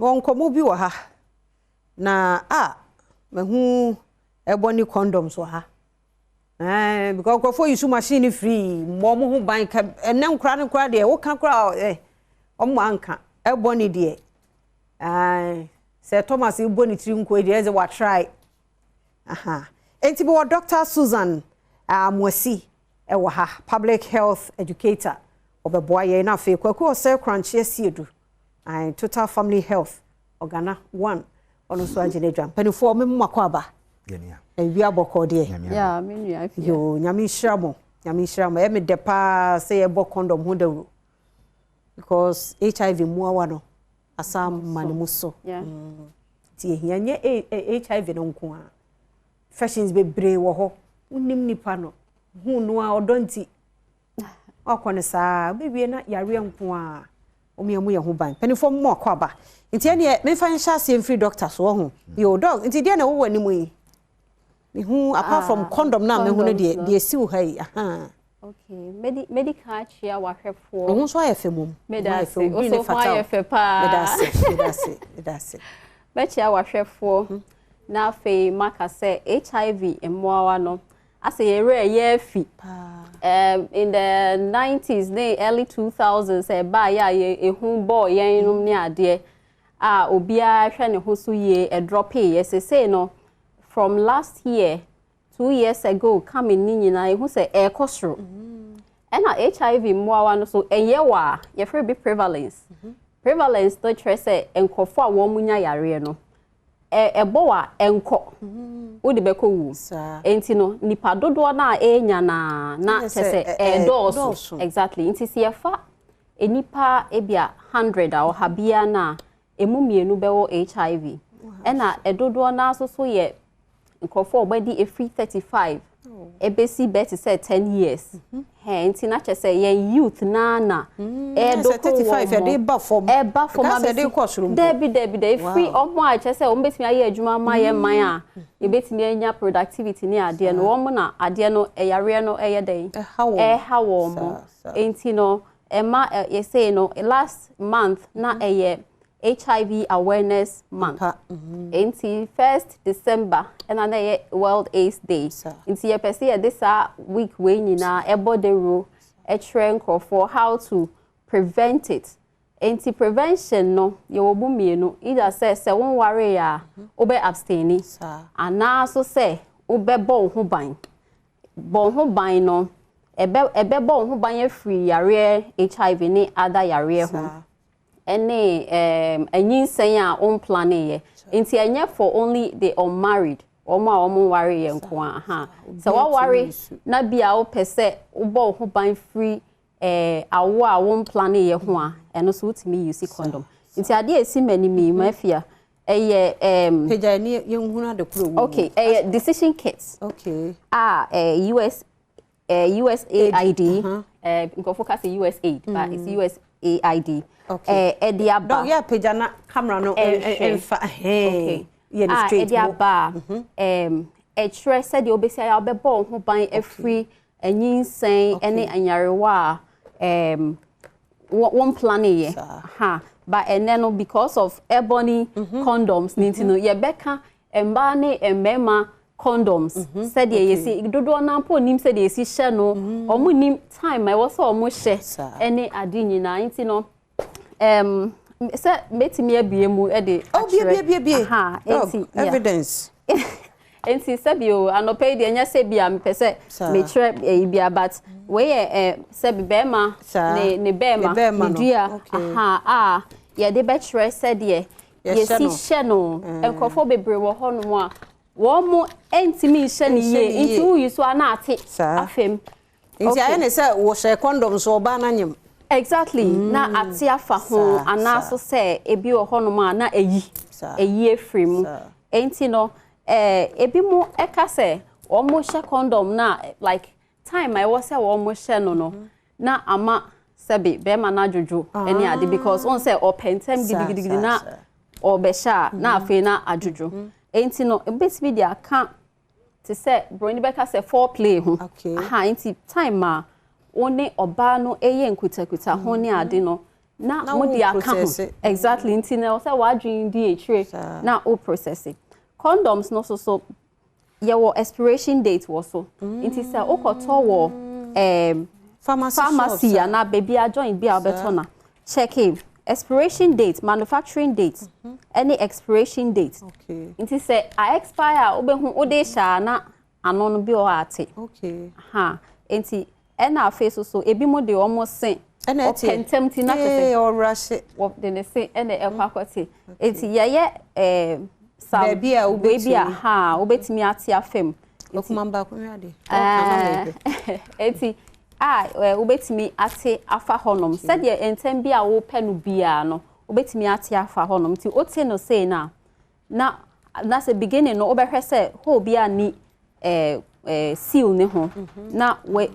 Won komo bi wo ha. Na mehu ebony condoms wo ha. Because for you machine free, mom who buy and then cry there. What can cry? Anka, ebony dear. Sir Thomas, you bonny trim quid as a what try. Entibo Dr. Susan Mwesi, Ewaha, public health educator, of a boy enough, a quaco sir crunch, yes, you do. Total family health, Organa 1, on a swaginator, penny for me, Makwaba. And we are boko dear. Yeah, I mean, you, Yami Shramo, Emi depa say a book condom who because HIV more one, Asam Manimuso. Yeah. HIV no kwa. Fashions be brave wo unim nipa no hu no a odonti akone saa bebie na yare nko a omiamu ye ho ban penifo mo akwaba nti ene me fa nsha se free doctors wo ho yo dog nti de na wo wani mu yi me hu apart from condom na me hu no de si wo hai okay medical chia wa hwefo wo so aye femom medase so fa aye fe pa medase be chia wa hwefo na fe maka say HIV emmoawa no ase ye fi in the 90s the early 2000s ba ya ehu boy yen num ne ade obia hwe ne ho so ye drop ye say no from last year 2 years ago coming ni nyina ehu say ekosro na HIV emmoawa no so enye wa ye free be prevalence to try say enkofo a wo munya yare no ebowa enko odi beko wu enti no nipa dodo na enya na chese doors exactly enti se yefa enipa ebia 100 a ohabia na emumienu bewo HIV ena edodo na so ye nkofo obadi e free 35 ebesi bet say 10 years enti na chese ye youth na do 35 e dey ba form because dey kwosrum debi free omo a chese o betimi aye adwuma ma ye man a e betimi anya productivity ni ade no omo na ade no eyare no eye den hawo mo enti no ema ye say no last month na eye HIV awareness month. Enti 1st December and another World AIDS Day. Enti ye pese this week we nyina ebode ro e trenko for how to prevent it. Enti prevention no ye obu mienu either say won worry ya obe abstain ana so say obe bon ho ban. Bon ho ban no ebe bon ho ban free yare HIV ni other yare ho. Any anyinsen a on plan ye nti enye for only the unmarried omo worry enko aha so what worry na bia o pese wo ho ban free awo a won plan ye ho a eno so utimi use condom nti ade esi mani mi mafia eye peja ni yenhuna de kuro okay decision kits okay USAID go focus USAID but it's USAID okay ediaba don't yeah peja na camera no enfa okay yeah straight ediaba try said you obesi ya obebo ho ban afri anyinsen ene anyarewa one plan ye but and then because of ebony condoms nintino ye beka emba ne embema condoms said ye see dodo na po nim said ye see she no omo nim time I was omo she ene ade nyina ntino say metimi abiemu e de bie evidence enti sabio anope de nya se bia me pese me try bia but we se bema ne bema dia ye de be try said ye si she no enkofo bebre wo hono mu a wo mo entimi she ne ye nti wo yiso ana ate afem nti aye ne se wo she condom so ba na nyem exactly na ate afa ho ana so se ebi wo hono mu a na eyi efri mu enti no ebi mu eka se omo she condom na like time I was say omo she no na ama sebe be ma na jojo eni ade because on say o pentem gidigidi na o be sha na afi na ajojo enti no ebetimi dia ka to say broni beka say foreplay ho enti time ma one oba no eye nkutakuta ho ne ade no na mo di account exactly nti na say wa dream di echire na o process it condoms no so your expiration date was so nti say o koto wo pharmacy na baby a join bi a beto na check in expiration date manufacturing date any expiration date okay nti say I expire obehu o de sha na ano no bi o ate okay nti na face so ebi mo de almost say o pentemti na say o rush wo de ne say na ekwakote nti ye some baby a obetimi ate afem okumamba ko ade nti obetimi ate afa honom said ye entem bia wo penu bia no obetimi ate afa honom nti ote no say na say beginning no obehwe say ho bia ni seal ne ho na we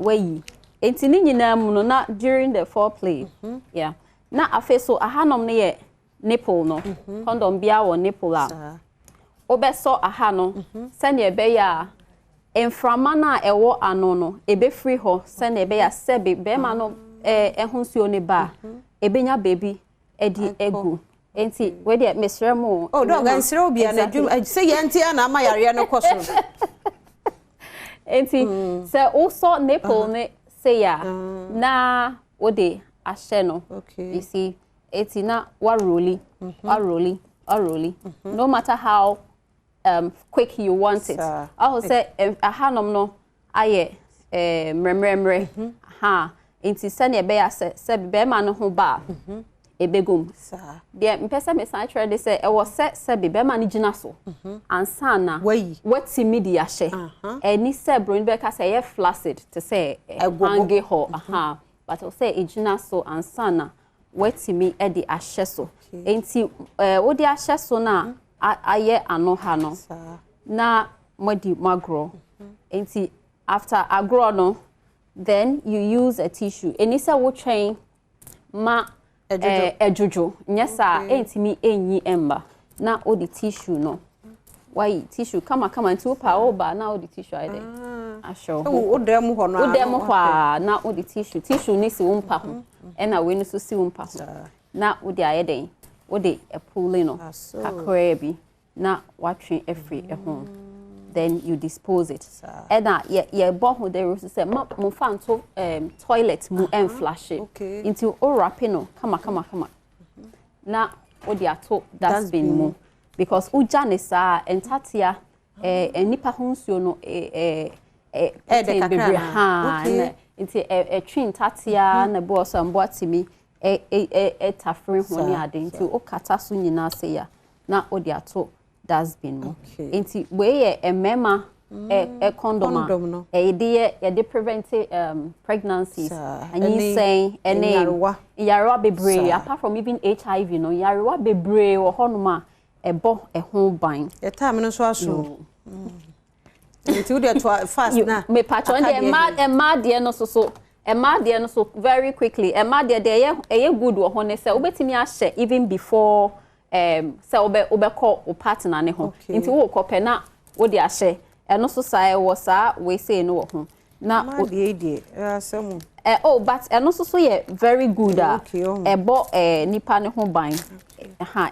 enti ni nyina mu no na during the foreplay yeah na afa so ahanom ne ye nipple no condom bia wo nipple a obeso aha no se ne be ya enframa na ewo ano no ebe free ho se ne be ya sebe be ma no ehunsuo ne ba ebenya baby edi egu enti we de mesre mu dog ansere obi na dwum se ye enti ana ama yare no koso enti se also nipple ne se ya na ode ahye no you see eti na wa rolly no matter how quick you want it. I will say a hanom no aye mremremre inti sene be ya se be ma no ho ba ebegum de mpesa me san try dey say e was se be ma no gina so ansa na wati media hye eni se bro be ka say flaccid to say hange ho but I say e gina so ansa na wati me e di ahye so enti wo di ahye so na aye ano ha no na modi magro enti after agro no then you use a tissue enisa wo train ma ejojo nyesa enti mi enyi emba na odi tissue no why tissue kama nti pa oba na odi tissue aide asho wo dem ho na odi tissue ni si wo mpa ho ena we ni so si wo mpa ho na odi ayeden ode a pulling no kakrebi na watching every home then you dispose it and ye boho there is say mo fan to toilet mu and flush it into o wrapping no kama na ode ato dustbin mu because uja ne sa entatia enipa honsuo no bebre into a twin tatia na bo so mbo atimi tafrin ho ni ade nti o kata so nyina se ya na odi ato dustbin mu nti we ye emema condom no de prevent pregnancies and saying yarewa bebre apart from even HIV no yarewa bebre wo honoma ebo ho ban e time no so aso nti we dey fast na me patron dey mad dey no so Emma dear no so very quickly. Emma dear dey good wo ho ne se obetimi ahye even before se obe call o partner ne ho. Nti wo kope na wo de ahye. Eno so sai wo sa we say no wo ho. Na dey asem. But eno so ye very good ebo nipa ne ho ban.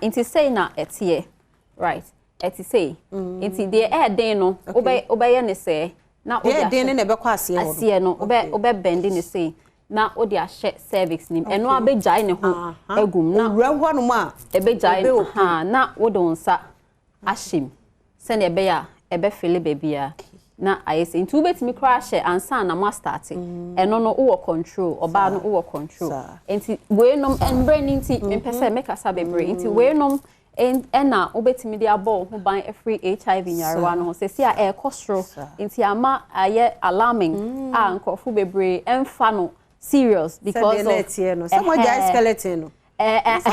Nti say na etie. Right. Eti say. Nti dey den no obe ye ne say na odi den ne be kwa asie no obe bend ne say na odi ahye cervix nim eno abegyae ne ho agum na owura ho no ma ebegyae na wodonsa ahim se ne be ya ebe fele bebia na ayese ntu betimi kra ahye ansa na ma start eno no wo control oba no wo control enti we nom embre ni nti mpese mekasa bebre nti we nom ena obetimi dia ball ho ban every HIV nyarewa no se sia ekostro nti ama aye alarming nkofo bebre emfa no serious because of some guy skeleton no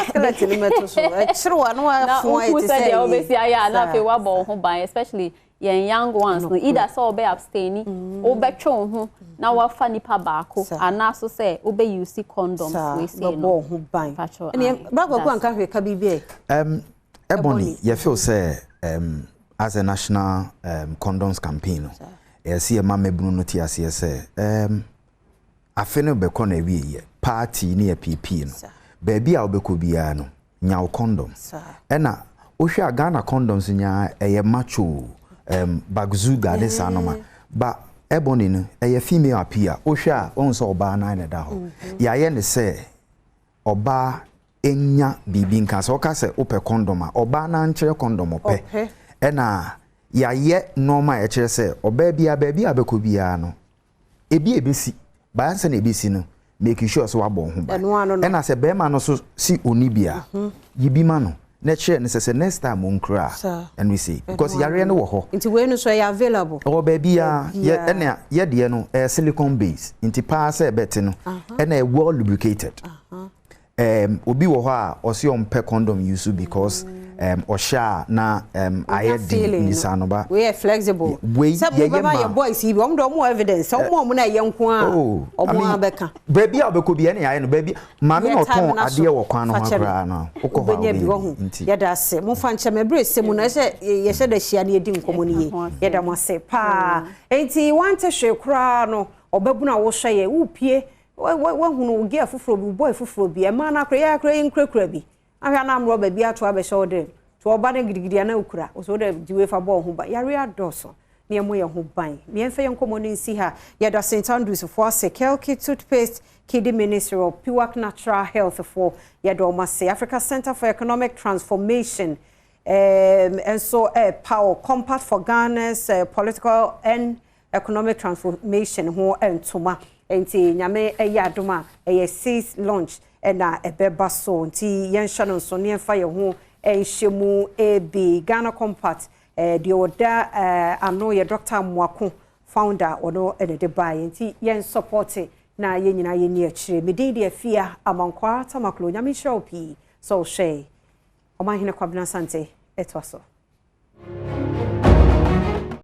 skeleton meto so chirwa no afo it say obesi aya na fe wa ball ho ban especially young ones no either so be abstain obetwo ho na wa fa nipa baako ana so say obe use condoms we say no ho ban ene bravo ko anka hwe ka bibie Ebony, you feel say as a national condoms campaign, you see a mama Bruno TSC say I feel be kona we party near PP no. baby a obeko bia no nya condoms ena ohwe Ghana condoms nya eye macho bagzuga de sanoma ba ebony no eye female appear ohwe a onso oba na na da ho ya ye ne se oba enya bibi nka so ka se ope condom a oba na nkyere condom ope ena ya ye normal e kire se oba bia baby abeko bia no ebi ebesi ba nse na ebesi no make sure so wabon ho ba ena se be ma no so si onibia yibi ma no na kire ne se next time on kra and we see because yare no wo ho nti we no so ya available o baby ya ena ye de no silicone base nti pa se beti no ena well lubricated obi wo ho a osi on pe condom use because osha na ayedi ni sanoba we are flexible we your boys see we do more evidence some more na yenko a omo abeka baby a obeko bi ene aye no baby ma me no ton ade wo kwan no hakra na ukọ ha nti ya da se mo fa nche mebre se mu na ye se da hia na edi nkomo ni ye da mo se pa enti wante hwe kra no obabu na wo hwe ye upie wahunu gi afufuro bi boy fufuro bi e ma na kra ya kra yinkrakra bi ahia na amro ba bi ato abehye ode to oba na gidigidi na ukura so de diwe fa bo ho ba yare adoso ne emo ye ho ban ne enfe yenkomo ni nsi ha ye da St Andrews for Kelki toothpaste Kidney Ministry of Pure Natural Health for ye do say Africa Center for Economic Transformation and so power compact for Ghana's political and economic transformation ho entoma enti nyame Adom a sees launch na ebeba so nti yen hwa no so ne enfa ye ho enhyemu ebi Ghana compact the oda ano ye Dr. Mwako founder ono de buy nti yen support na yen nyina yen ni akire mede de afia amankwa tamaklo nyame hwa opi so hwe omahene kwabena sante etwaso